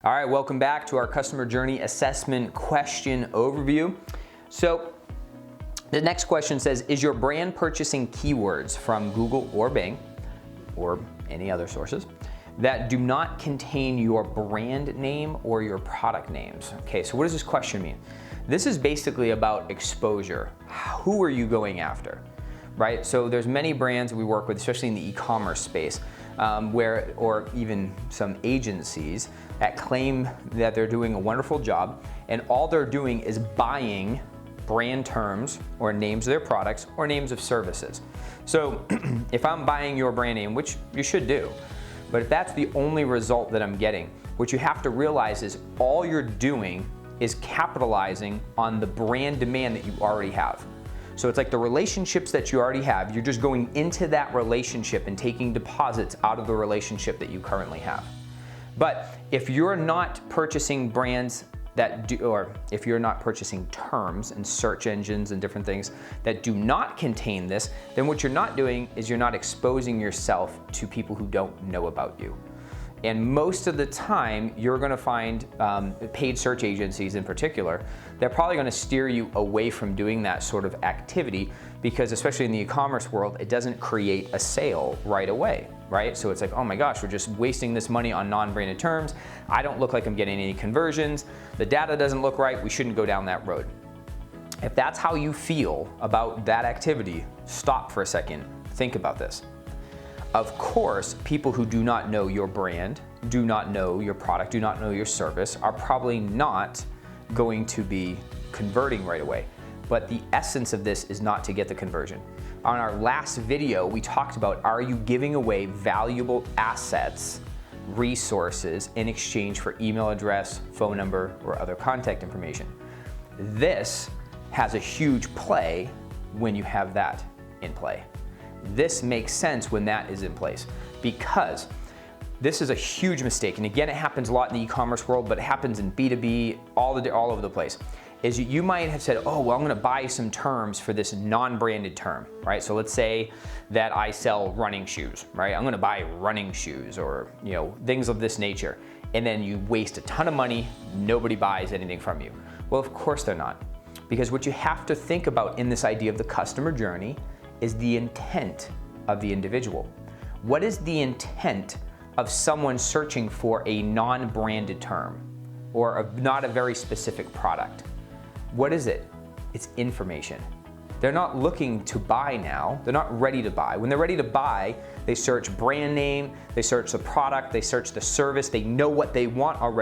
All right, welcome back to our customer journey assessment question overview. So the next question says, is your brand purchasing keywords from Google or Bing or any other sources that do not contain your brand name or your product names? Okay, so what does this question mean? This is basically about exposure. Who are you going after? Right? So there's many brands that we work with, especially in the e-commerce space, or even some agencies that claim that they're doing a wonderful job, and all they're doing is buying brand terms or names of their products or names of services. So if I'm buying your brand name, which you should do, but if that's the only result that I'm getting, what you have to realize is all you're doing is capitalizing on the brand demand that you already have. So it's like the relationships that you already have, you're just going into that relationship and taking deposits out of the relationship that you currently have. But if you're not purchasing brands that do, or if you're not purchasing terms and search engines and different things that do not contain this, then what you're not doing is you're not exposing yourself to people who don't know about you. And most of the time, you're gonna find paid search agencies in particular, they're probably gonna steer you away from doing that sort of activity because especially in the e-commerce world, it doesn't create a sale right away, right? So it's like, oh my gosh, we're just wasting this money on non-branded terms. I don't look like I'm getting any conversions. The data doesn't look right. We shouldn't go down that road. If that's how you feel about that activity, stop for a second, think about this. Of course, people who do not know your brand, do not know your product, do not know your service are probably not going to be converting right away. But the essence of this is not to get the conversion. On our last video, we talked about, are you giving away valuable assets, resources in exchange for email address, phone number, or other contact information? This has a huge play when you have that in play. This makes sense when that is in place because this is a huge mistake. And again, it happens a lot in the e-commerce world, but it happens in B2B, all over the place. Is you might have said, oh, well, I'm gonna buy some terms for this non-branded term, right? So let's say that I sell running shoes, right? I'm gonna buy running shoes or things of this nature. And then you waste a ton of money, nobody buys anything from you. Well, of course they're not. Because what you have to think about in this idea of the customer journey is the intent of the individual. What is the intent of someone searching for a non-branded term or not a very specific product? What is it? It's information. They're not looking to buy now. They're not ready to buy. When they're ready to buy, they search brand name, they search the product, they search the service, they know what they want already.